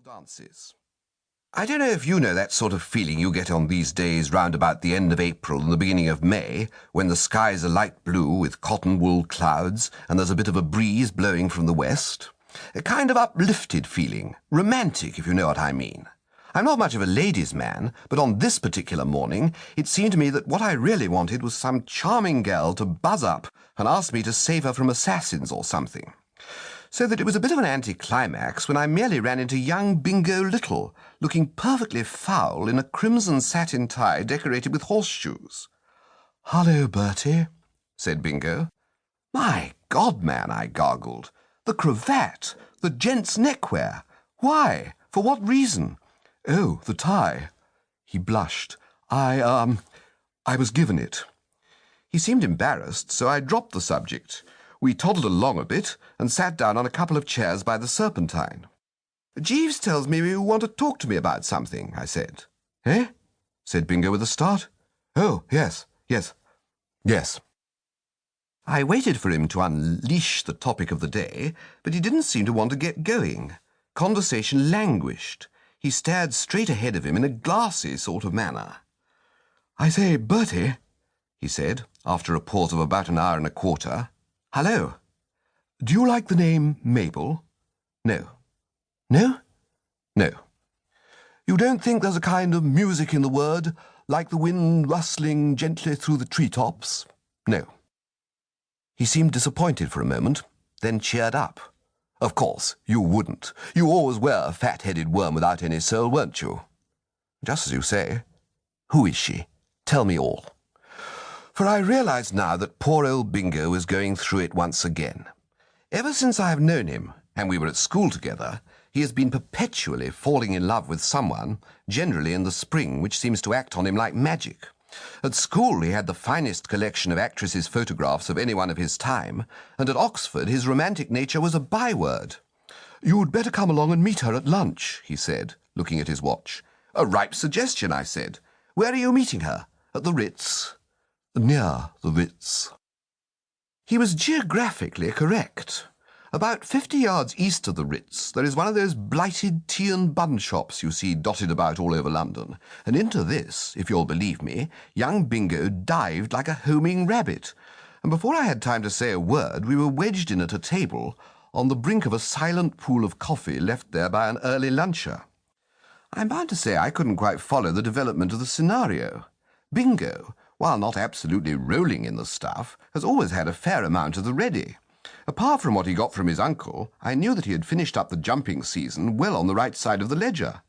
dances. I don't know if you know that sort of feeling you get on these days round about the end of April and the beginning of May, when the skies are light blue with cotton wool clouds and there's a bit of a breeze blowing from the west. A kind of uplifted feeling, romantic if you know what I mean. I'm not much of a ladies' man, but on this particular morning it seemed to me that what I really wanted was some charming girl to buzz up and ask me to save her from assassins or something. So that it was a bit of an anticlimax when I merely ran into young Bingo Little, looking perfectly foul in a crimson satin tie decorated with horseshoes. "Hullo, Bertie," said Bingo. "My God, man," I gargled. "The cravat, the gent's neckwear. Why? For what reason?" "Oh, the tie." He blushed. I was given it." He seemed embarrassed, so I dropped the subject. We toddled along a bit and sat down on a couple of chairs by the Serpentine. "Jeeves tells me you want to talk to me about something," I said. "Eh?" said Bingo with a start. "Oh, yes. I waited for him to unleash the topic of the day, but he didn't seem to want to get going. Conversation languished. He stared straight ahead of him in a glassy sort of manner. "I say, Bertie," he said, after a pause of about an hour and a quarter. "Hello. Do you like the name Mabel?" "No." "No?" "No." "You don't think there's a kind of music in the word, like the wind rustling gently through the treetops?" "No." He seemed disappointed for a moment, then cheered up. "Of course, you wouldn't. You always were a fat-headed worm without any soul, weren't you?" "Just as you say. Who is she? Tell me all." For I realized now that poor old Bingo was going through it once again. Ever since I have known him, and we were at school together, he has been perpetually falling in love with someone, generally in the spring, which seems to act on him like magic. At school he had the finest collection of actresses' photographs of anyone of his time, and at Oxford his romantic nature was a byword. "You'd better come along and meet her at lunch," he said, looking at his watch. "A ripe suggestion," I said. "Where are you meeting her? At the Ritz?" "Near the Ritz." He was geographically correct. About 50 yards east of the Ritz there is one of those blighted tea and bun shops you see dotted about all over London, and into this, if you'll believe me, young Bingo dived like a homing rabbit, and before I had time to say a word we were wedged in at a table on the brink of a silent pool of coffee left there by an early luncher. I'm bound to say I couldn't quite follow the development of the scenario. Bingo, while not absolutely rolling in the stuff, has always had a fair amount of the ready. Apart from what he got from his uncle, I knew that he had finished up the jumping season well on the right side of the ledger.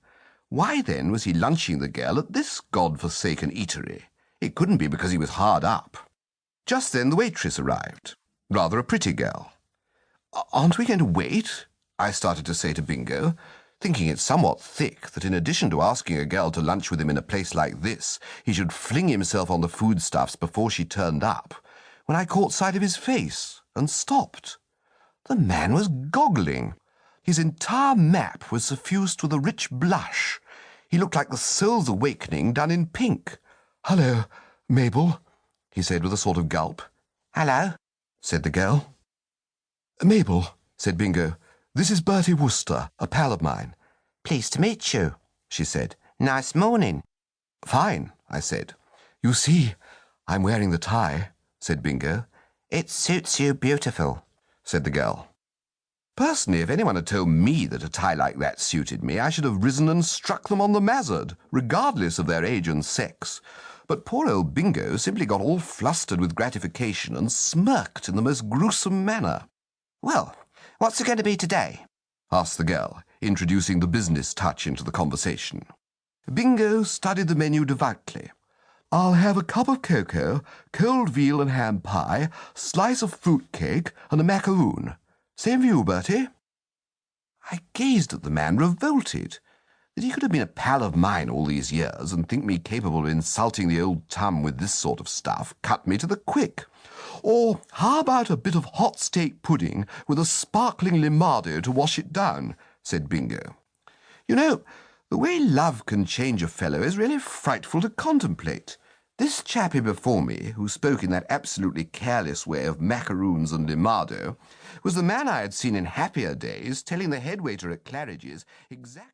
Why, then, was he lunching the girl at this god-forsaken eatery? It couldn't be because he was hard up. Just then the waitress arrived. Rather a pretty girl. "Aren't we going to wait?" I started to say to Bingo, thinking it somewhat thick that in addition to asking a girl to lunch with him in a place like this, he should fling himself on the foodstuffs before she turned up, when I caught sight of his face and stopped. The man was goggling. His entire map was suffused with a rich blush. He looked like the soul's awakening done in pink. "Hello, Mabel," he said with a sort of gulp. "Hello," said the girl. "Mabel," said Bingo, "this is Bertie Wooster, a pal of mine." "Pleased to meet you," she said. "Nice morning." "Fine," I said. "You see, I'm wearing the tie," said Bingo. "It suits you beautiful," said the girl. Personally, if anyone had told me that a tie like that suited me, I should have risen and struck them on the mazzard, regardless of their age and sex. But poor old Bingo simply got all flustered with gratification and smirked in the most gruesome manner. "Well, what's it going to be today?" asked the girl, introducing the business touch into the conversation. Bingo studied the menu devoutly. "I'll have a cup of cocoa, cold veal and ham pie, slice of fruit cake, and a macaroon. Same for you, Bertie." I gazed at the man, revolted. That he could have been a pal of mine all these years and think me capable of insulting the old tum with this sort of stuff cut me to the quick. "Or how about a bit of hot steak pudding with a sparkling limado to wash it down?" said Bingo. "You know, the way love can change a fellow is really frightful to contemplate. This chappie before me, who spoke in that absolutely careless way of macaroons and limado, was the man I had seen in happier days telling the head waiter at Claridge's exactly...